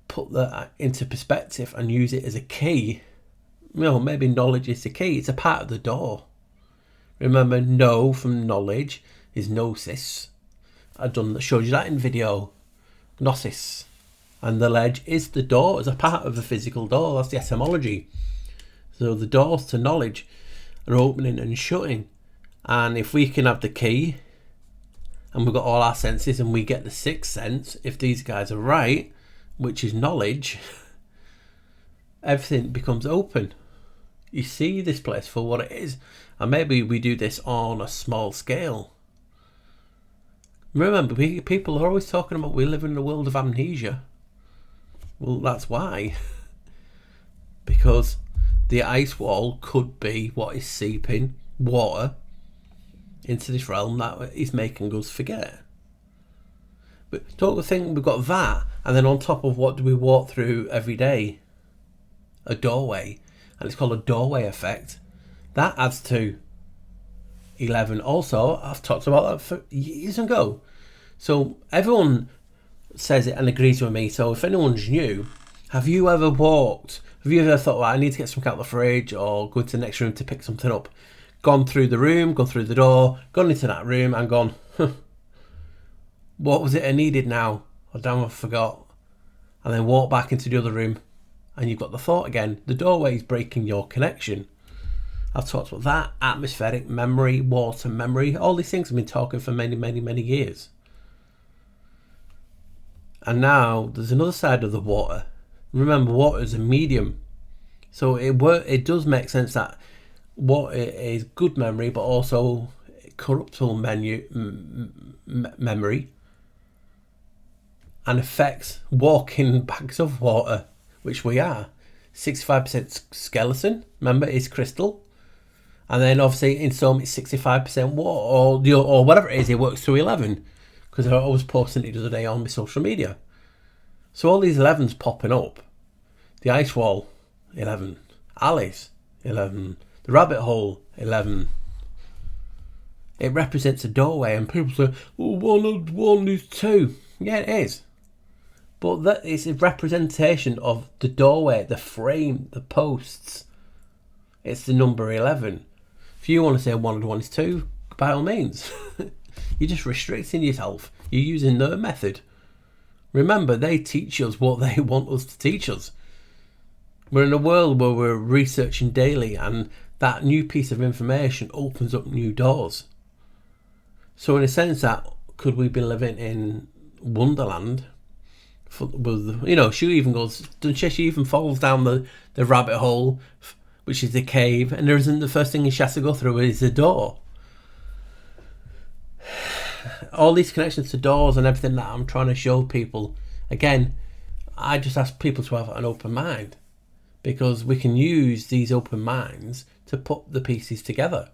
Speaker 1: put that into perspective and use it as a key, maybe knowledge is the key. It's a part of the door. Remember, know from knowledge is gnosis. Showed you that in video. Gnosis. And the ledge is the door, as a part of a physical door. That's the etymology. So the doors to knowledge are opening and shutting. And if we can have the key, and we've got all our senses, and we get the 6th sense, if these guys are right, which is knowledge, everything becomes open. You see this place for what it is. And maybe we do this on a small scale. Remember, people are always talking about we live in a world of amnesia. Well, that's why. Because the ice wall could be what is seeping water into this realm that is making us forget. But don't think we've got that, and then on top of what do we walk through every day? A doorway. And it's called a doorway effect. That adds to 11. Also, I've talked about that for years ago. So everyone says it and agrees with me. So if anyone's new, have you ever thought, well, I need to get something out of the fridge or go to the next room to pick something up? Gone through the room, gone through the door, gone into that room and gone, what was it I needed now? Oh damn, I forgot. And then walk back into the other room and you've got the thought again. The doorway is breaking your connection. I've talked about that, atmospheric memory, water memory, all these things I've been talking for many, many, many years. And now there's another side of the water. Remember, water is a medium. So it does make sense that water is good memory, but also corruptible memory, and affects walking bags of water, which we are. 65% skeleton, remember, is crystal. And then obviously in some it's 65% water, or whatever it is, it works through 11. Because I was posting it the other day on my social media. So all these 11s popping up. The ice wall, 11. Alice, 11. The rabbit hole, 11. It represents a doorway, and people say, oh, one is 2. Yeah, it is. But that is a representation of the doorway, the frame, the posts. It's the number 11. If you want to say 1 and 1 is 2, by all means. You're just restricting yourself. You're using their method. Remember, they teach us what they want us to teach us. We're in a world where we're researching daily, and that new piece of information opens up new doors. So in a sense, that could we be living in Wonderland? She even goes, doesn't she even falls down the rabbit hole, which is the cave, and there isn't the first thing she has to go through is the door. All these connections to doors and everything that I'm trying to show people, again, I just ask people to have an open mind, because we can use these open minds to put the pieces together.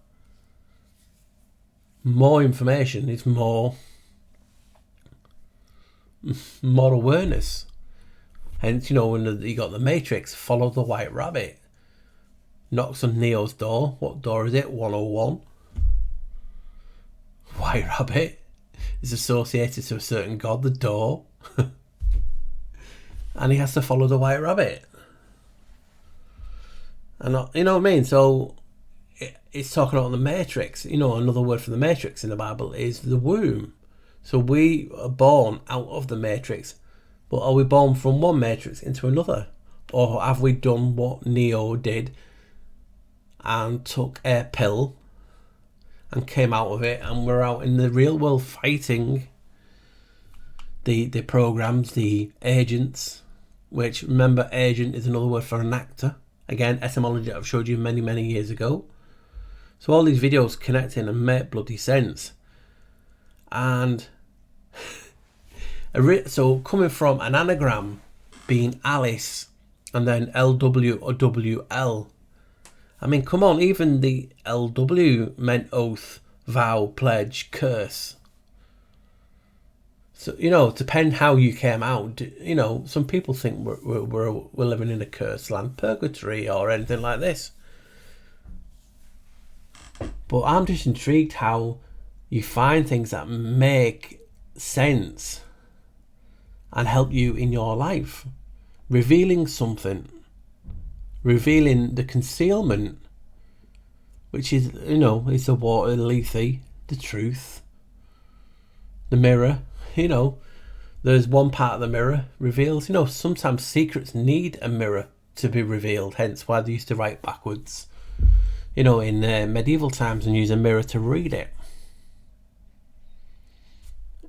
Speaker 1: More information is more awareness. Hence, when you got the Matrix, follow the white rabbit. Knocks on Neo's door. What door is it? 101. White rabbit is associated to a certain god, the door. And he has to follow the white rabbit. And you know what I mean? So it's talking about the Matrix. Another word for the Matrix in the Bible is the womb. So we are born out of the Matrix. But are we born from one Matrix into another? Or have we done what Neo did and took a pill and came out of it, and we're out in the real world fighting the programs, the agents, which, remember, agent is another word for an actor. Again, etymology I've showed you many years ago. So all these videos connecting and make bloody sense. And so coming from an anagram being Alice and then LW or WL, I mean, come on, even the LW meant oath, vow, pledge, curse. So, you know, depend how you came out. You know, some people think we're living in a cursed land, purgatory or anything like this. But I'm just intrigued how you find things that make sense and help you in your life. Revealing something. Revealing the concealment, which is, you know, it's the water, the lethe, the truth, the mirror. You know, there's one part of the mirror reveals, you know, sometimes secrets need a mirror to be revealed, hence why they used to write backwards, you know, in medieval times, and use a mirror to read it.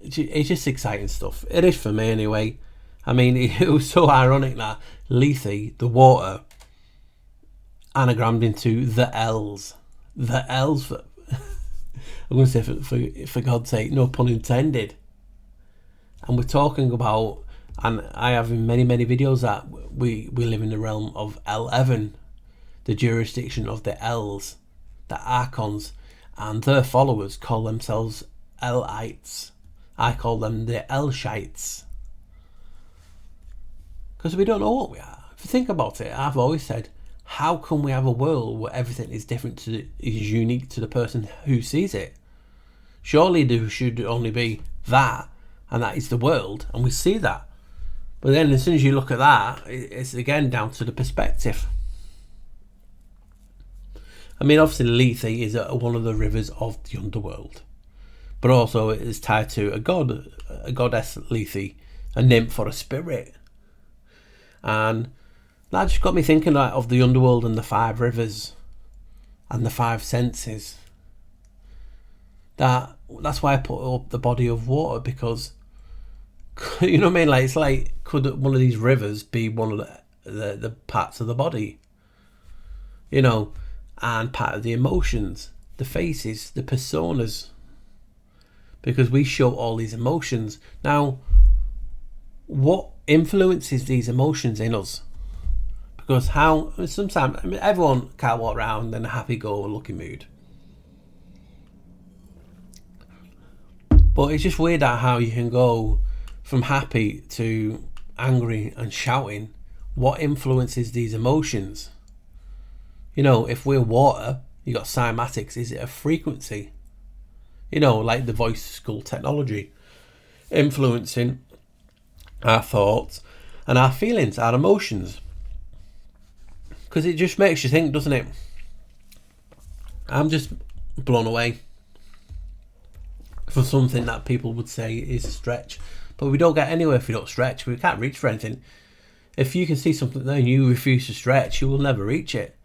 Speaker 1: It's just exciting stuff. It is for me anyway. I mean, it was so ironic that lethe, the water, anagrammed into the L's. The L's, for, I'm going to say for God's sake, no pun intended. And we're talking about, and I have in many videos, that we live in the realm of L11, the jurisdiction of the L's, the archons, and their followers call themselves Lites. I call them the Elshites. Because we don't know what we are. If you think about it, I've always said, how can we have a world where everything is different is unique to the person who sees it? Surely there should only be that, and that is the world, and we see that. But then as soon as you look at that, it's again down to the perspective. I mean, obviously Lethe is one of the rivers of the underworld, but also it is tied to a goddess Lethe, a nymph or a spirit. And that just got me thinking of the underworld and the 5 rivers and the 5 senses. That's why I put up the body of water, because, you know what I mean? Like, it's like, could one of these rivers be one of the parts of the body? You know, and part of the emotions, the faces, the personas, because we show all these emotions. Now, what influences these emotions in us? Because sometimes, I mean, everyone can't walk around in a happy-go-lucky mood. But it's just weird how you can go from happy to angry and shouting. What influences these emotions? You know, if we're water, you got cymatics. Is it a frequency? You know, like the voice school technology, influencing our thoughts and our feelings, our emotions. Because it just makes you think, doesn't it? I'm just blown away for something that people would say is a stretch. But we don't get anywhere if we don't stretch. We can't reach for anything. If you can see something there and you refuse to stretch, you will never reach it.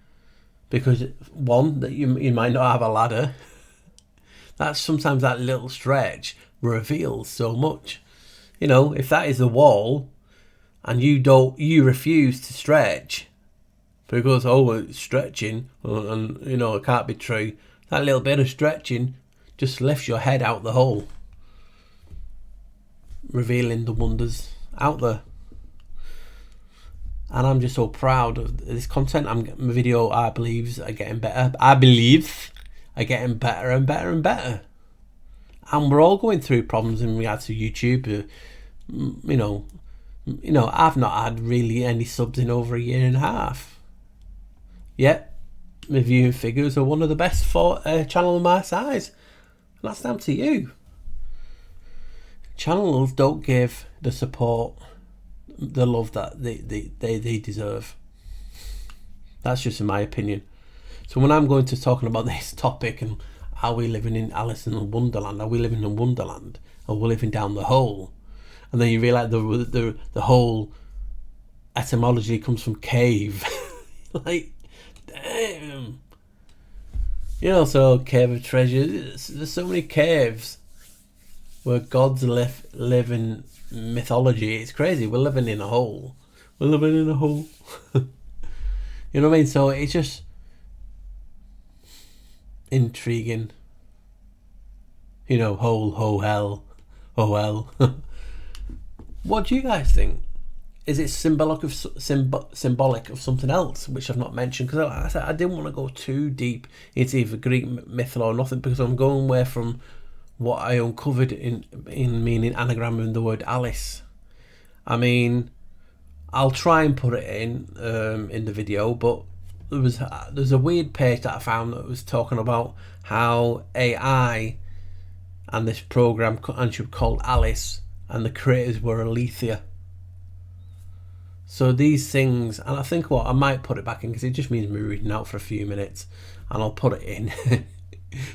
Speaker 1: Because, one, that you might not have a ladder. That's sometimes that little stretch reveals so much. You know, if that is the wall and you refuse to stretch because, it's stretching and, you know, it can't be true. That little bit of stretching just lifts your head out the hole, revealing the wonders out there. And I'm just so proud of this content. My video, I believe, are getting better. Are getting better and better and better. And we're all going through problems in regard to YouTube. You know, I've not had really any subs in over a year and a half. Yet, my viewing figures are one of the best for a channel of my size. And that's down to you. Channels don't give the support, the love that they deserve. That's just in my opinion. So when I'm going to talking about this topic and are we living in Alice in Wonderland, are we living in Wonderland, or we're living down the hole, and then you realise the whole etymology comes from cave. Like, damn. You know, so Cave of Treasures. There's so many caves where gods live in mythology. It's crazy. We're living in a hole. We're living in a hole. You know what I mean? So it's just intriguing. You know, hole, ho, hell, oh hell. What do you guys think? Is it symbolic of something else which I've not mentioned? Because like I said, I didn't want to go too deep into either Greek myth or nothing, because I'm going away from what I uncovered in meaning anagram in the word Alice. I mean, I'll try and put it in the video, but there's a weird page that I found that was talking about how AI and this program called Alice, and the creators were Alethea. So these things, and I think I might put it back in because it just means me reading out for a few minutes, and I'll put it in.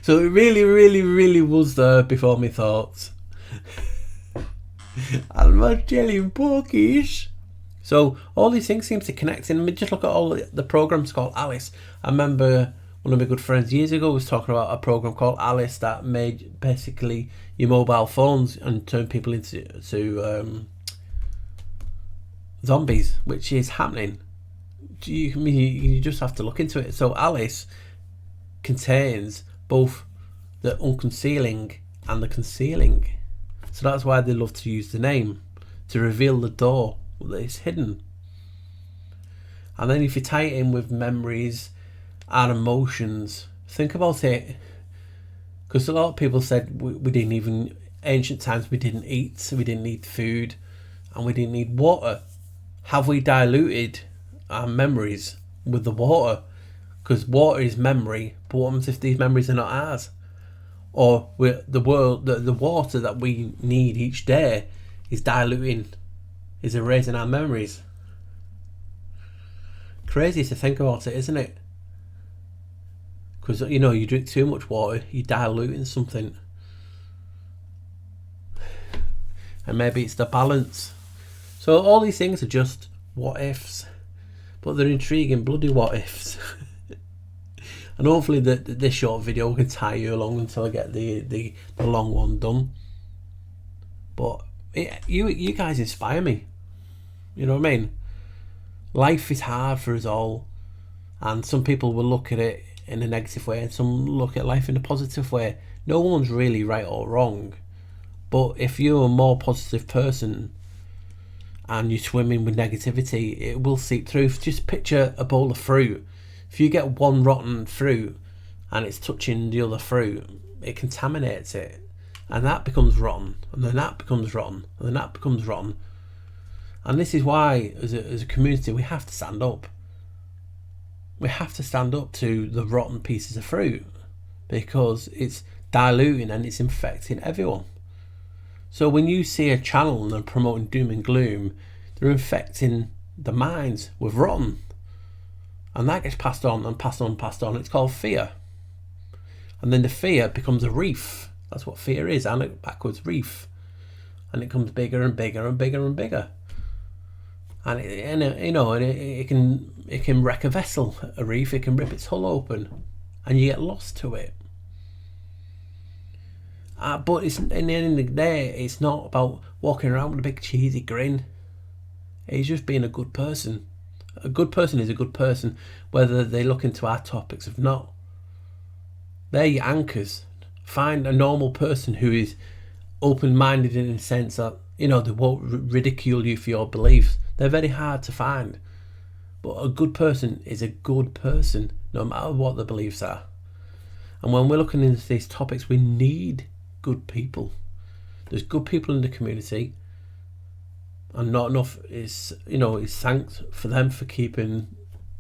Speaker 1: So it really, really, really was there before my thoughts. And my jelly and porkies. So all these things seem to connect in. I mean, just look at all the programs called Alice. I remember one of my good friends years ago was talking about a program called Alice that made basically your mobile phones and turned people into zombies, which is happening. You just have to look into it. So Alice contains both the unconcealing and the concealing. So that's why they love to use the name, to reveal the door that is hidden. And then if you tie it in with memories and emotions, think about it. Because a lot of people said we didn't even, ancient times we didn't eat, we didn't need food, and we didn't need water. Have we diluted our memories with the water? Because water is memory, but what happens if these memories are not ours? Or the water that we need each day is diluting, is erasing our memories. Crazy to think about it, isn't it? Because, you know, you drink too much water, you're diluting something. And maybe it's the balance. So all these things are just what ifs, but they're intriguing bloody what ifs. And hopefully this short video can tie you along until I get the long one done. But you guys inspire me. You know what I mean? Life is hard for us all, and some people will look at it in a negative way and some look at life in a positive way. No one's really right or wrong, but if you're a more positive person and you're swimming with negativity, it will seep through. Just picture a bowl of fruit. If you get one rotten fruit and it's touching the other fruit, it contaminates it, and that becomes rotten, and then that becomes rotten, and then that becomes rotten. And this is why as a community we have to stand up. We have to stand up to the rotten pieces of fruit, because it's diluting and it's infecting everyone. So when you see a channel and they're promoting doom and gloom, they're infecting the minds with rotten. And that gets passed on and passed on and passed on. It's called fear. And then the fear becomes a reef. That's what fear is, and a backwards reef. And it comes bigger and bigger and bigger and bigger. And it can wreck a vessel, a reef. It can rip its hull open, and you get lost to it. But it's, in the end of the day, it's not about walking around with a big cheesy grin. It's just being a good person. A good person is a good person, whether they look into our topics or not. They're your anchors. Find a normal person who is open-minded in the sense that, you know, they won't ridicule you for your beliefs. They're very hard to find. But a good person is a good person, no matter what their beliefs are. And when we're looking into these topics, we need good people. There's good people in the community, and not enough is thanked for them for keeping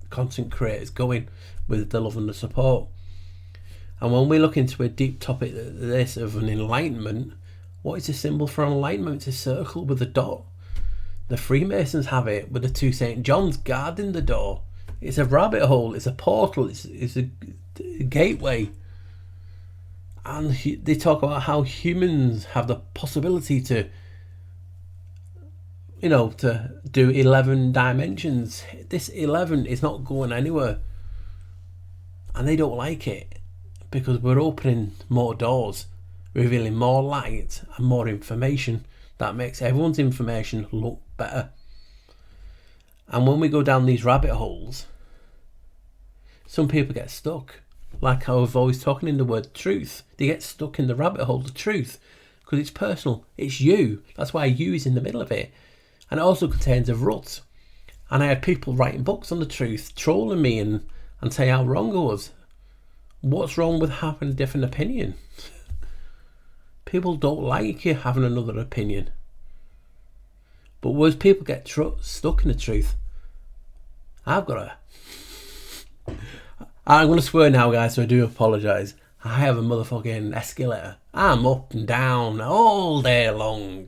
Speaker 1: content creators going with the love and the support. And when we look into a deep topic like this of an enlightenment, what is the symbol for enlightenment? It's a circle with a dot. The Freemasons have it with the two St. John's guarding the door. It's a rabbit hole, it's a portal, it's a gateway. And they talk about how humans have the possibility to do 11 dimensions. This 11 is not going anywhere, and they don't like it. because we're opening more doors, revealing more light and more information that makes everyone's information look better. And when we go down these rabbit holes, some people get stuck. Like I was always talking in the word truth. They get stuck in the rabbit hole of truth because it's personal. It's you. That's why you is in the middle of it. And it also contains a rut. And I had people writing books on the truth, trolling me and say how wrong I was. What's wrong with having a different opinion? People don't like you having another opinion. But once people get stuck in the truth, I'm going to swear now, guys, so I do apologise. I have a motherfucking escalator. I'm up and down all day long.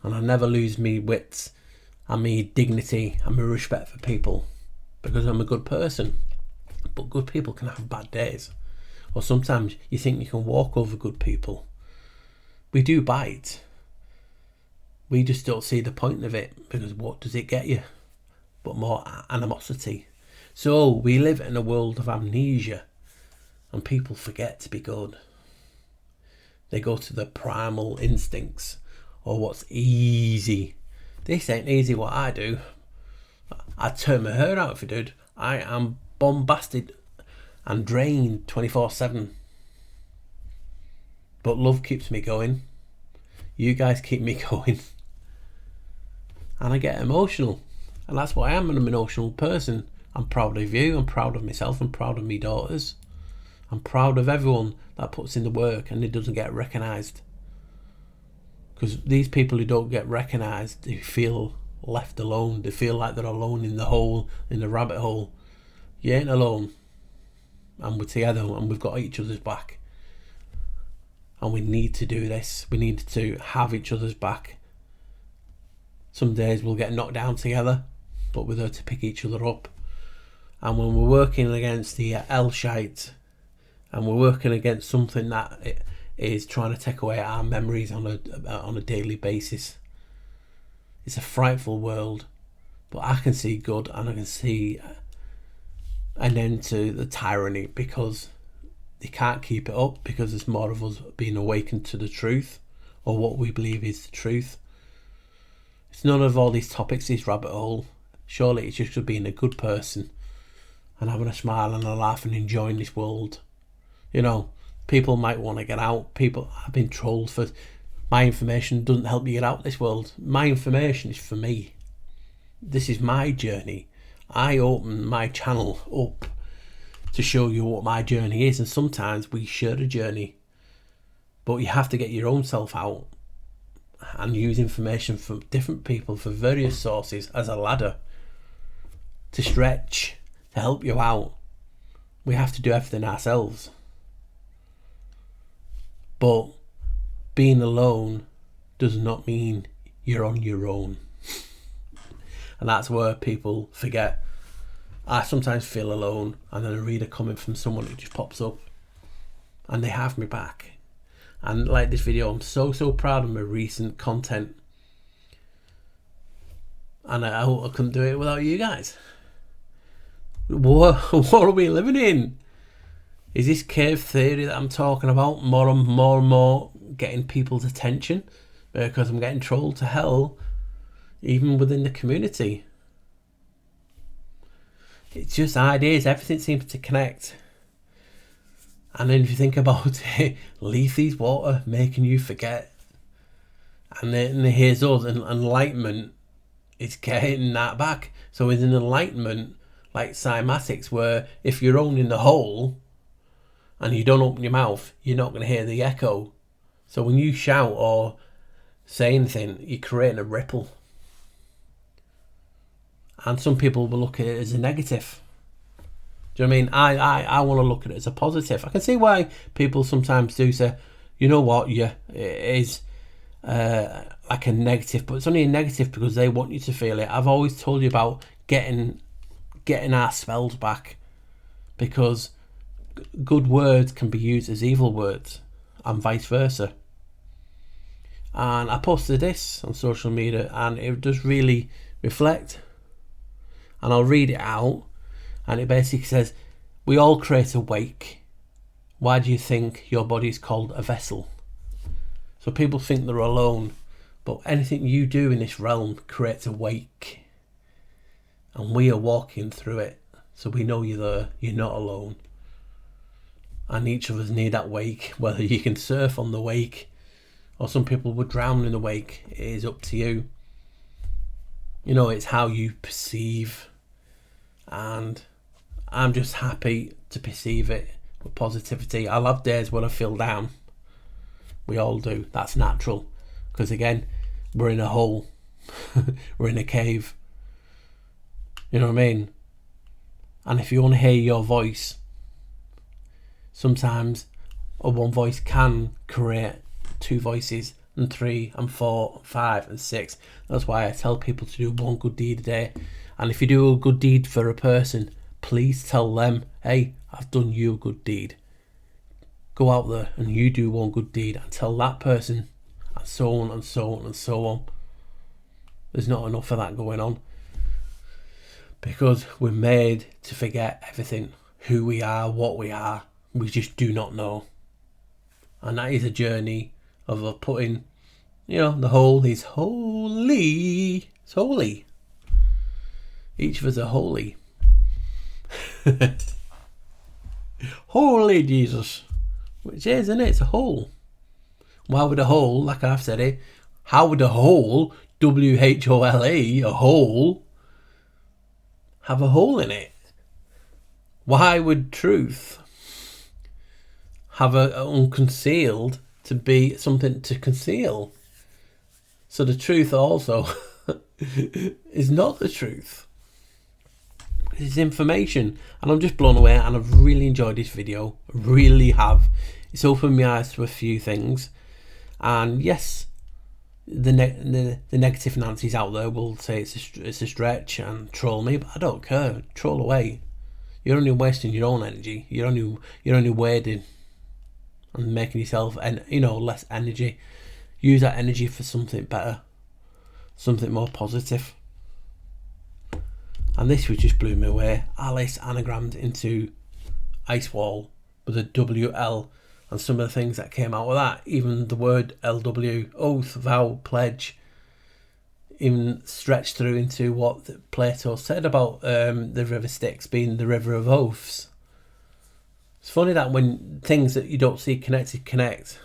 Speaker 1: And I never lose me wits and me dignity and my respect for people because I'm a good person. But good people can have bad days. Or sometimes you think you can walk over good people. We do bite. We just don't see the point of it because what does it get you? But more animosity. So we live in a world of amnesia and people forget to be good. They go to the primal instincts or what's easy. This ain't easy what I do. I'd turn my hair out if I did. I am bombasted and drained 24/7. But love keeps me going. You guys keep me going. And I get emotional. And that's what I am. I'm an emotional person. I'm proud of you. I'm proud of myself. I'm proud of my daughters. I'm proud of everyone that puts in the work and it doesn't get recognised. Because these people who don't get recognised, they feel left alone. They feel like they're alone in the hole, in the rabbit hole. You ain't alone. And we're together and we've got each other's back. And we need to do this. We need to have each other's back. Some days we'll get knocked down together, but we're there to pick each other up. And when we're working against the L-shite, and we're working against something that is trying to take away our memories on a daily basis, it's a frightful world. But I can see good, and I can see an end to the tyranny because they can't keep it up because there's more of us being awakened to the truth or what we believe is the truth. It's none of all these topics, this rabbit hole. Surely it's just being a good person and having a smile and a laugh and enjoying this world. You know, people might want to get out. People, I've been trolled for my information doesn't help you get out of this world. My information is for me. This is my journey. I open my channel up to show you what my journey is, and sometimes we share a journey, but you have to get your own self out and use information from different people, for various sources, as a ladder to stretch, to help you out. We have to do everything ourselves. But being alone does not mean you're on your own. And that's where people forget. I sometimes feel alone, and then I read a comment from someone who just pops up and they have me back. And like this video, I'm so proud of my recent content, and I couldn't do it without you guys. What are we living in? Is this cave theory that I'm talking about more and more getting people's attention because I'm getting trolled to hell even within the community? It's just ideas. Everything seems to connect. And then if you think about it, Leafy's water making you forget. And then here's us, and enlightenment is getting that back. So it's an enlightenment like cymatics, where if you're only in the hole and you don't open your mouth, you're not going to hear the echo. So when you shout or say anything, you're creating a ripple. And some people will look at it as a negative. Do you know what I mean? I want to look at it as a positive. I can see why people sometimes do say, you know what, yeah, it is like a negative, but it's only a negative because they want you to feel it. I've always told you about getting our spells back, because good words can be used as evil words and vice versa. And I posted this on social media and it does really reflect. And I'll read it out, and it basically says, we all create a wake Why do you think your body is called a vessel? So people think they're alone, but anything you do in this realm creates a wake. And we are walking through it. So we know you're there, you're not alone. And each of us need that wake, whether you can surf on the wake or some people would drown in the wake. It is up to you. You know, it's how you perceive. And I'm just happy to perceive it with positivity. I'll have days when I feel down. We all do. That's natural. Because again, we're in a hole. We're in a cave. You know what I mean? And if you want to hear your voice, sometimes a one voice can create two voices and 3 and 4 and 5 and 6. That's why I tell people to do one good deed a day. And if you do a good deed for a person, please tell them, hey, I've done you a good deed. Go out there and you do one good deed and tell that person, and so on and so on and so on. There's not enough of that going on. Because we're made to forget everything. Who we are, what we are. We just do not know. And that is a journey of putting, the whole is holy. It's holy. Each of us are holy. Holy Jesus. Which is, isn't it? It's a hole. Why would a hole, like I've said it, how would a hole, W-H-O-L-E, a hole, have a hole in it? Why would truth have a unconcealed to be something to conceal? So the truth also is not the truth. It's information. And I'm just blown away, and I've really enjoyed this video. I really have. It's opened my eyes to a few things. And yes, the negative Nancy's out there will say it's a stretch and troll me, but I don't care. Troll away. You're only wasting your own energy. You're only waiting and making yourself less energy. Use that energy for something better, something more positive. And this just blew me away. Alice anagrammed into Ice Wall with a WL, and some of the things that came out with that, even the word LW, oath, vow, pledge, even stretched through into what Plato said about the river Styx being the river of oaths. It's funny that when things that you don't see connected connect.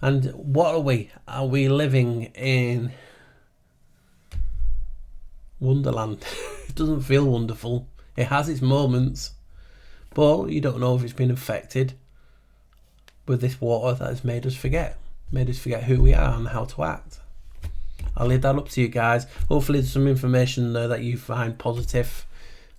Speaker 1: And what are we? Are we living in Wonderland? It doesn't feel wonderful. It has its moments, but you don't know if it's been infected with this water that has made us forget who we are and how to act. I'll leave that up to you guys. Hopefully there's some information there that you find positive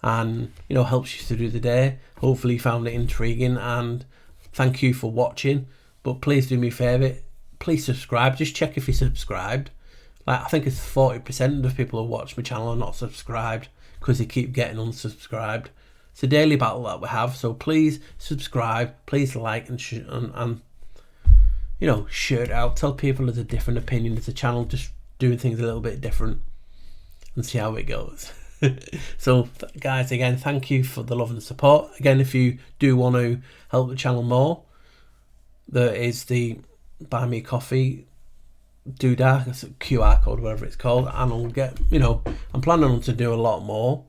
Speaker 1: and helps you through the day. Hopefully you found it intriguing, and thank you for watching. But please do me a favour, please subscribe. Just check if you're subscribed. I think it's 40% of people who watch my channel are not subscribed because they keep getting unsubscribed. It's a daily battle that we have, so please subscribe, please like and share it out. Tell people there's a different opinion. It's a channel just doing things a little bit different, and see how it goes. So guys, again, thank you for the love and the support. Again, if you do want to help the channel more, there is the Buy Me Coffee doodah, it's a QR code, whatever it's called, and I'll get, I'm planning on to do a lot more,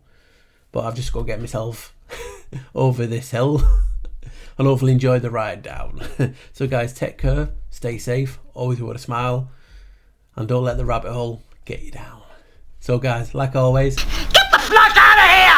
Speaker 1: but I've just got to get myself over this hill and hopefully enjoy the ride down. So guys, take care, stay safe, always with a smile, and don't let the rabbit hole get you down. So guys, like always,
Speaker 2: Get the fuck out of here!